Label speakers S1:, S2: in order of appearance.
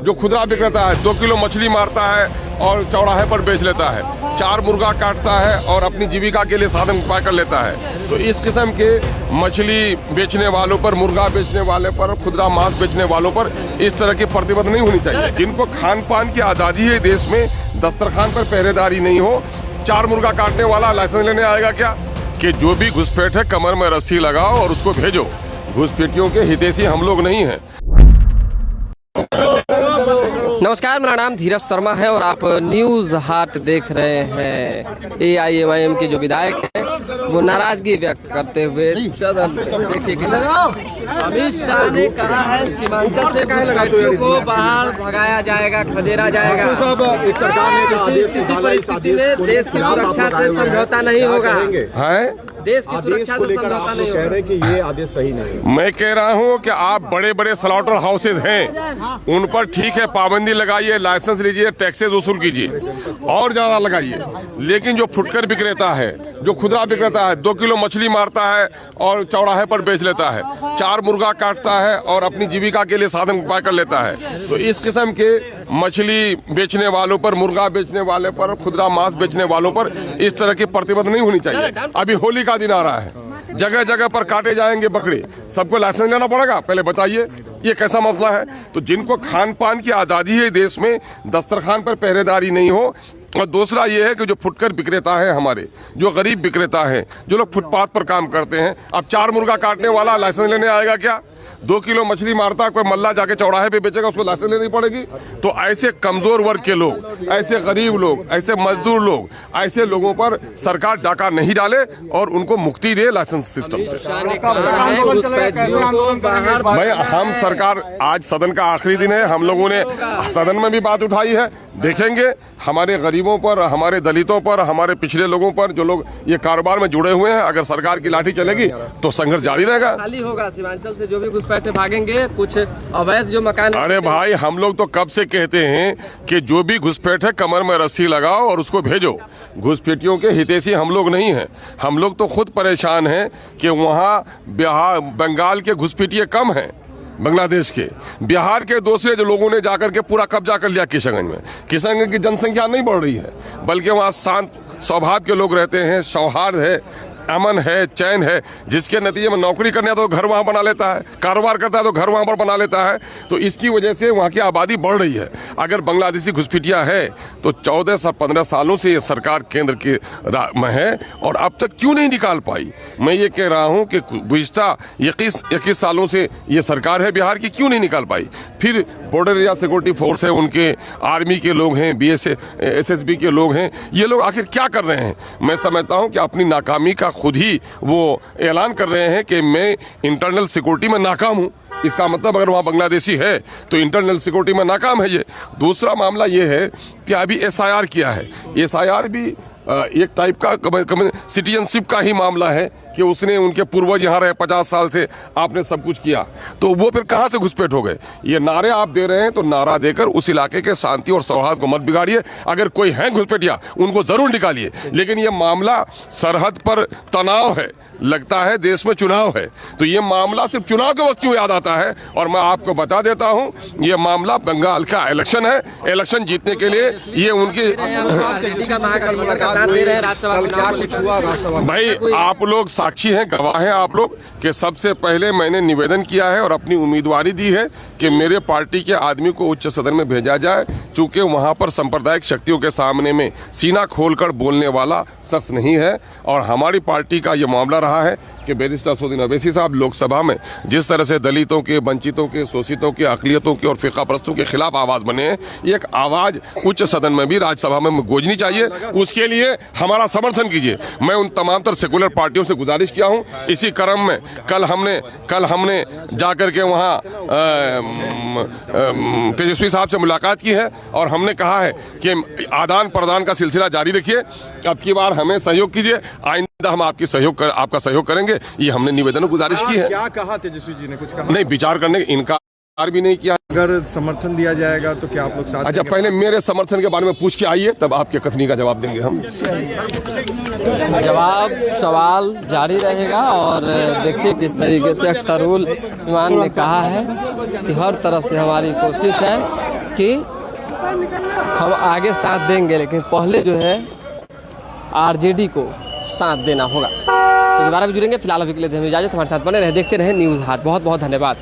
S1: जो खुदरा विक्रेता है 2 किलो मछली मारता है और चौराहे पर बेच लेता है, 4 मुर्गा काटता है और अपनी जीविका के लिए साधन उपाय कर लेता है। तो इस किस्म के मछली बेचने वालों पर, मुर्गा बेचने वाले पर, खुदरा मांस बेचने वालों पर इस तरह की प्रतिबंध नहीं होनी चाहिए। जिनको खान पान की आज़ादी है देश में, दस्तरखान पर पहरेदारी नहीं हो, 4 मुर्गा काटने वाला लाइसेंस लेने आएगा क्या? कि जो भी घुसपैठ है कमर में रस्सी लगाओ और उसको भेजो। घुसपैठियों के हितैषी हम लोग नहीं हैं।
S2: नमस्कार, मेरा नाम धीरज शर्मा है और आप न्यूज़ हाट देख रहे हैं। AIMIM के जो विधायक हैं वो नाराजगी व्यक्त करते हुए अमित शाह ने कहा है सीमांचल से घुसपैठियों को बाहर भगाया जाएगा, खदेड़ा जाएगा।
S3: एक सरकार ने
S2: परिस्थिति में देश की सुरक्षा से समझौता नहीं होगा। देश की सुरक्षा से समझौता नहीं होगा।
S3: कह रहे कि ये आदेश सही नहीं।
S1: मैं कह रहा हूं कि आप बड़े बड़े स्लॉटर हाउसेज हैं, उन पर ठीक है पाबंदी लगाइए, लाइसेंस लीजिए, टैक्सेस वसूल कीजिए और ज्यादा लगाइए। लेकिन जो फुटकर विक्रेता है, जो खुदरा विक्रेता है, 2 किलो मछली मारता है और चौराहे पर बेच लेता है, 4 मुर्गा काटता है और अपनी जीविका के लिए साधन उपाय कर लेता है, तो इस किस्म के मछली बेचने वालों पर, मुर्गा बेचने वाले पर, खुदरा मांस बेचने वालों पर इस तरह की प्रतिबंध नहीं होनी चाहिए। अभी होली का दिन आ रहा है, जगह जगह पर काटे जाएंगे बकरे, सबको लाइसेंस लेना पड़ेगा। पहले बताइए ये कैसा मसला है? तो जिनको खान पान की आज़ादी है देश में, दस्तरखान पर पहरेदारी नहीं हो, और दूसरा ये है कि जो फुटकर विक्रेता है हमारे, जो गरीब विक्रेता है, जो लोग फुटपाथ पर काम करते हैं, अब 4 मुर्गा काटने वाला लाइसेंस लेने आएगा क्या? 2 किलो मछली मारता है कोई मल्ला, जाके चौराहे पे बेचेगा, उसको लाइसेंस लेनी पड़ेगी। तो ऐसे कमजोर वर्ग के लोग, ऐसे गरीब लोग, ऐसे मजदूर लोग, ऐसे लोगों पर सरकार डाका नहीं डाले और उनको मुक्ति दे लाइसेंस सिस्टम से। भाई हम सरकार, आज सदन का आखिरी दिन है, हम लोगों ने सदन में भी बात उठाई है, देखेंगे हमारे गरीबों पर, हमारे दलितों पर, हमारे पिछड़े लोगों पर, जो लोग ये कारोबार में जुड़े हुए हैं, अगर सरकार की लाठी चलेगी तो संघर्ष जारी रहेगा।
S2: खाली होगा सीमांचल से जो भी घुसपैठे भागेंगे, कुछ अवैध जो मकान।
S1: अरे भाई हम लोग तो कब से कहते हैं कि जो भी घुसपैठ है कमर में रस्सी लगाओ और उसको भेजो। घुसपैठियों के हितैषी हम लोग नहीं हैं। हम लोग तो खुद परेशान हैं कि वहाँ बिहार, बंगाल के घुसपैठिए कम हैं, बांग्लादेश के, बिहार के दूसरे जो लोगों ने जाकर के पूरा कब्जा कर लिया किशनगंज में। किशनगंज की जनसंख्या नहीं बढ़ रही है, बल्कि वहाँ शांत स्वभाव के लोग रहते हैं, सौहार्द है, अमन है, चैन है, जिसके नतीजे में नौकरी करने तो घर वहाँ बना लेता है, कारोबार करता है तो घर वहाँ पर बना लेता है। तो इसकी वजह से वहाँ की आबादी बढ़ रही है। अगर बांग्लादेशी घुसपैठिया है तो 14 से 15 सालों से ये सरकार केंद्र के में है और अब तक क्यों नहीं निकाल पाई? मैं ये कह रहा हूँ कि गुज़िश्ता 21 सालों से ये सरकार है बिहार की, क्यों नहीं निकाल पाई? फिर बॉर्डर एरिया सिक्योरिटी फोर्स है, उनके आर्मी के लोग हैं, SSB के लोग हैं, ये लोग आखिर क्या कर रहे हैं? मैं समझता हूँ कि अपनी नाकामी का खुद ही वो ऐलान कर रहे हैं कि मैं इंटरनल सिक्योरिटी में नाकाम हूं। इसका मतलब अगर वहाँ बांग्लादेशी है तो इंटरनल सिक्योरिटी में नाकाम है ये। दूसरा मामला ये है कि अभी SIR किया है। SIR भी एक टाइप का सिटीजनशिप का ही मामला है कि उसने, उनके पूर्वज यहाँ रहे 50 साल से, आपने सब कुछ किया, तो वो फिर कहाँ से घुसपैठ हो गए? ये नारे आप दे रहे हैं तो नारा देकर उस इलाके के शांति और सौहार्द को मत बिगाड़िए। अगर कोई है घुसपैठिया उनको जरूर निकालिए, लेकिन ये मामला सरहद पर तनाव है, लगता है देश में चुनाव है, तो ये मामला सिर्फ चुनाव के वक्त क्यों याद आता है? और मैं आपको बता देता हूँ, ये मामला बंगाल का इलेक्शन है। इलेक्शन जीतने के लिए ये उनकी भाई आप लोग साक्षी हैं, गवाह हैं आप लोग, कि सबसे पहले मैंने निवेदन किया है और अपनी उम्मीदवारी दी है कि मेरे पार्टी के आदमी को उच्च सदन में भेजा जाए, चूंकि वहां पर सांप्रदायिक शक्तियों के सामने में सीना खोलकर बोलने वाला शख्स नहीं है। और हमारी पार्टी का ये मामला रहा है कि बैरिस्टर असदुद्दीन ओवैसी साहब लोकसभा में जिस तरह से दलितों के, वंचितों के, शोषितों के, अक़लियतों के और फ़िक़ा परस्तों के खिलाफ आवाज़ बने हैं, एक आवाज़ उच्च सदन में भी, राज्यसभा में गूंजनी चाहिए। उसके लिए हमारा समर्थन कीजिए। मैं उन तमाम तर सेकुलर पार्टियों से गुजारिश किया हूँ। इसी क्रम में कल हमने जाकर के वहाँ तेजस्वी साहब से मुलाकात की है और हमने कहा है कि आदान प्रदान का सिलसिला जारी रखिए। अब की बार हमें सहयोग कीजिए, आइंदा हम आपका सहयोग करेंगे, ये हमने निवेदन गुजारिश की है।
S3: क्या कहा तेजस्वी जी ने? कुछ कहा
S1: नहीं, विचार करने इनकार भी नहीं किया।
S3: अगर समर्थन दिया जाएगा तो क्या आप लोग साथ?
S1: अच्छा, पहले मेरे समर्थन के बारे में पूछ के आइए, तब आपके कथनी का जवाब देंगे हम।
S2: जवाब सवाल जारी रहेगा। और देखिए किस तरीके से अख्तरुल ईमान ने कहा है कि हर तरह से हमारी कोशिश है कि हम आगे साथ देंगे, लेकिन पहले जो है आरजेडी को साथ देना होगा। तो दोबारा भी जुड़ेंगे, फिलहाल अभी के लिए हमें इजाजत, हमारे साथ बने रहे, देखते रहे न्यूज़ हाट। बहुत बहुत धन्यवाद।